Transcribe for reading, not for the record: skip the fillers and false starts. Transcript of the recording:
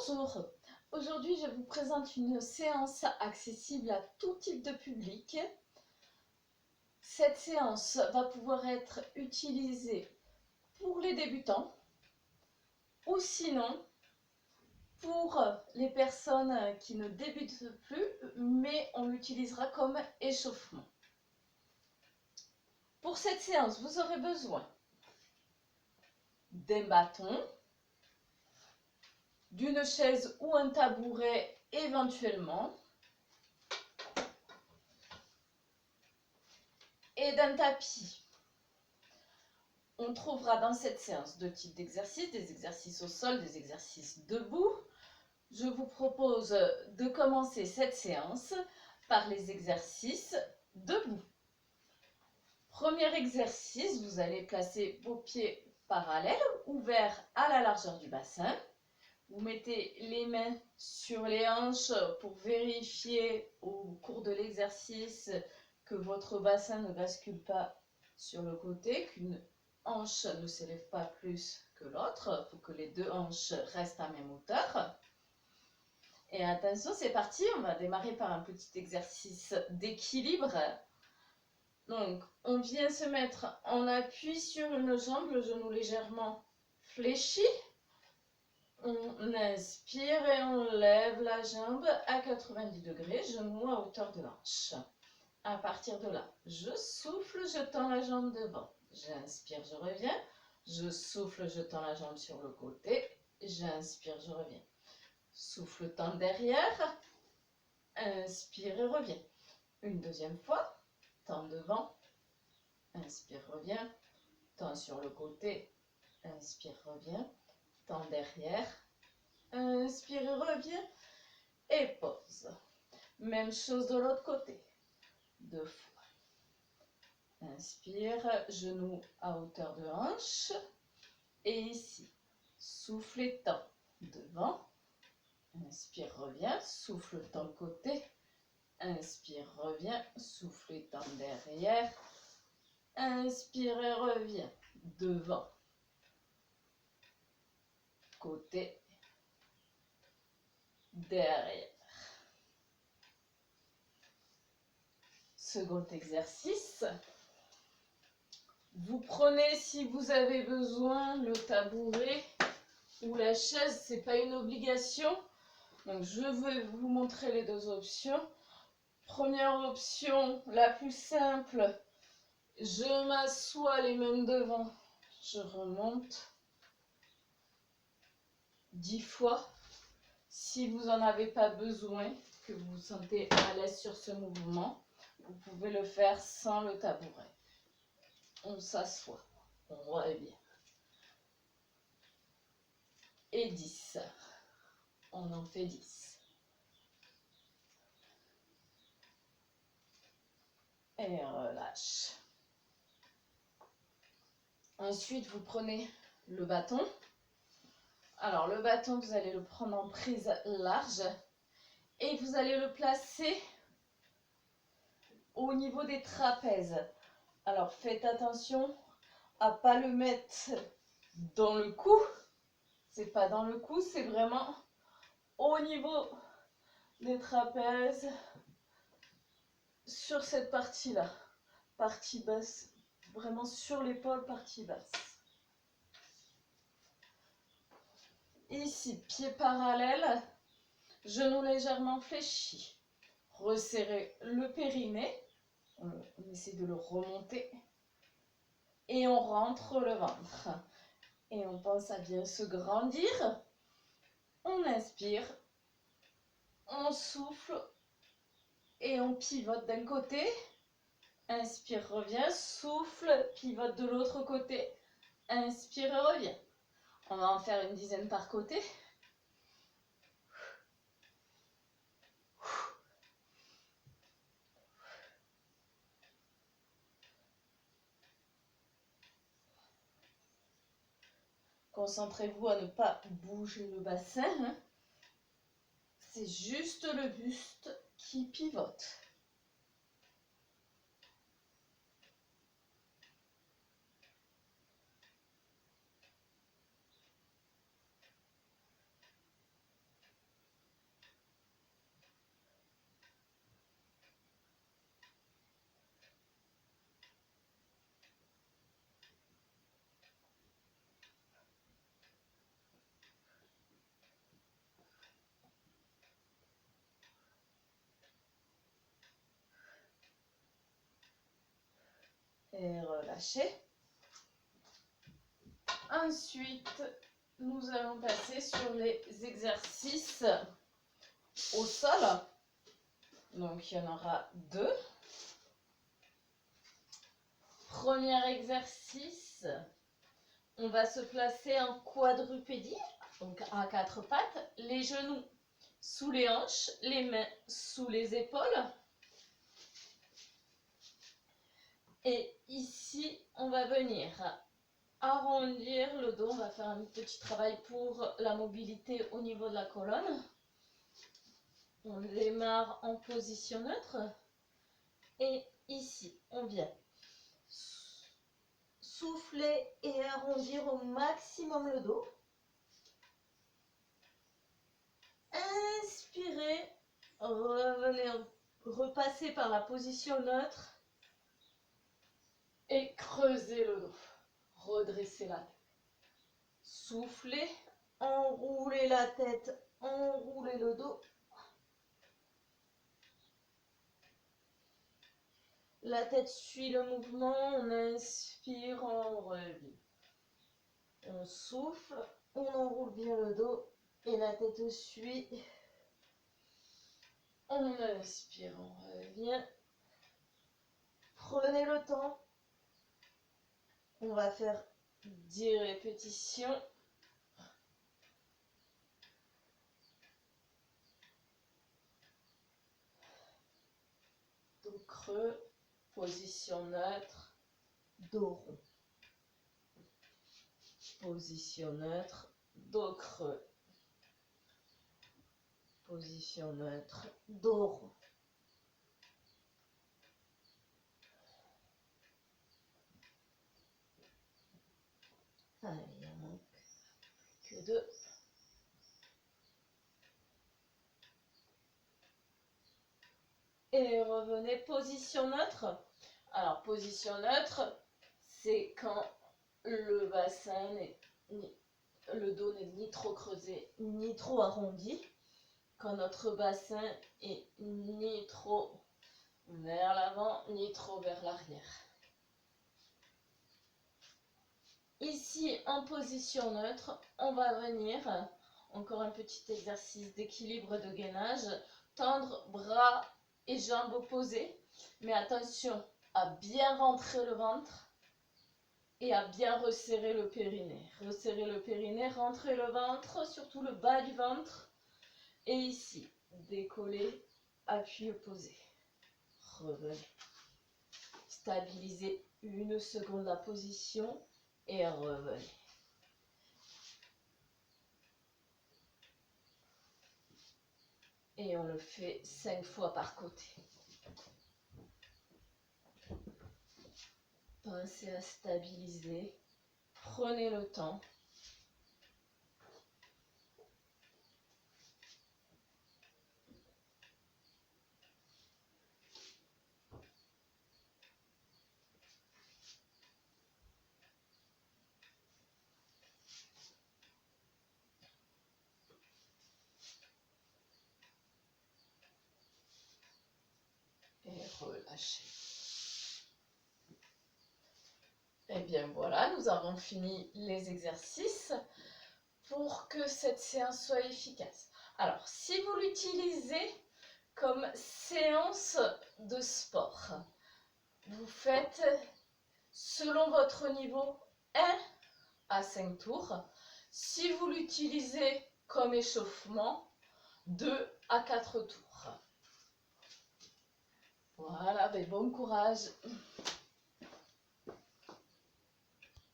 Bonjour, aujourd'hui je vous présente une séance accessible à tout type de public. Cette séance va pouvoir être utilisée pour les débutants ou sinon pour les personnes qui ne débutent plus, mais on l'utilisera comme échauffement. Pour cette séance, vous aurez besoin d'un bâton, d'une chaise ou un tabouret éventuellement, et d'un tapis. On trouvera dans cette séance deux types d'exercices, des exercices au sol, des exercices debout. Je vous propose de commencer cette séance par les exercices debout. Premier exercice, vous allez placer vos pieds parallèles, ouverts à la largeur du bassin. Vous mettez les mains sur les hanches pour vérifier au cours de l'exercice que votre bassin ne bascule pas sur le côté, qu'une hanche ne s'élève pas plus que l'autre. Il faut que les deux hanches restent à même hauteur. Et attention, c'est parti, on va démarrer par un petit exercice d'équilibre. Donc, on vient se mettre en appui sur une jambe, le genou légèrement fléchi. On inspire et on lève la jambe à 90 degrés, genou à hauteur de hanche. À partir de là, je souffle, je tends la jambe devant. J'inspire, je reviens. Je souffle, je tends la jambe sur le côté. J'inspire, je reviens. Souffle, tends derrière. Inspire et reviens. Une deuxième fois. Tends devant. Inspire, reviens. Tends sur le côté. Inspire, reviens. Tends derrière. Inspire et reviens. Et pause. Même chose de l'autre côté. Deux fois. Inspire, genou à hauteur de hanche. Et ici, souffle et tend devant. Inspire, reviens. Souffle, tend côté. Inspire, reviens. Souffle et tend derrière. Inspire et reviens. Devant. Côté. Derrière. Second exercice. Vous prenez, si vous avez besoin, le tabouret ou la chaise, c'est pas une obligation. Donc je vais vous montrer les deux options. Première option, la plus simple, je m'assois les mains devant, je remonte 10 fois. Si vous n'en avez pas besoin, que vous vous sentez à l'aise sur ce mouvement, vous pouvez le faire sans le tabouret. On s'assoit, on revient. Et 10. On en fait 10. Et relâche. Ensuite, vous prenez le bâton. Alors, le bâton, vous allez le prendre en prise large et vous allez le placer au niveau des trapèzes. Alors, faites attention à ne pas le mettre dans le cou. C'est pas dans le cou, c'est vraiment au niveau des trapèzes sur cette partie-là. Partie basse, vraiment sur l'épaule, partie basse. Ici, pied parallèle, genou légèrement fléchi. Resserrez le périnée. On essaie de le remonter. Et on rentre le ventre. Et on pense à bien se grandir. On inspire. On souffle. Et on pivote d'un côté. Inspire, revient. Souffle, pivote de l'autre côté. Inspire, revient. On va en faire une dizaine par côté. Concentrez-vous à ne pas bouger le bassin. C'est juste le buste qui pivote. et relâchez. Ensuite, nous allons passer sur les exercices au sol. Donc, il y en aura 2. Premier exercice, on va se placer en quadrupédie, donc à 4 pattes, les genoux sous les hanches, les mains sous les épaules. Et ici, on va venir arrondir le dos. On va faire un petit travail pour la mobilité au niveau de la colonne. On démarre en position neutre. Et ici, on vient souffler et arrondir au maximum le dos. Inspirez, revenez, repassez par la position neutre. Et creusez le dos. Redressez la tête. Soufflez, enroulez la tête, enroulez le dos. La tête suit le mouvement, on inspire, on revient. On souffle, on enroule bien le dos et la tête suit. On inspire, on revient. Prenez le temps. On va faire 10 répétitions. Dos creux, position neutre, dos rond. Position neutre, dos creux. Position neutre, dos rond. Allez, il en manque plus que 2. Et revenez, position neutre. Alors, position neutre, c'est quand le bassin, le dos n'est ni trop creusé, ni trop arrondi. Quand notre bassin est ni trop vers l'avant, ni trop vers l'arrière. Ici, en position neutre, on va venir, encore un petit exercice d'équilibre de gainage, tendre bras et jambes opposées, mais attention à bien rentrer le ventre et à bien resserrer le périnée. Resserrer le périnée, rentrer le ventre, surtout le bas du ventre. Et ici, décoller, appui opposé. Revenez. Stabilisez 1 seconde la position et revenez. Et on le fait 5 fois par côté. Pensez à stabiliser. Prenez le temps. Et relâchez. Et bien voilà, nous avons fini les exercices pour que cette séance soit efficace. Alors, si vous l'utilisez comme séance de sport, vous faites selon votre niveau 1 à 5 tours. Si vous l'utilisez comme échauffement, 2 à 4 tours. Voilà, ben bon courage.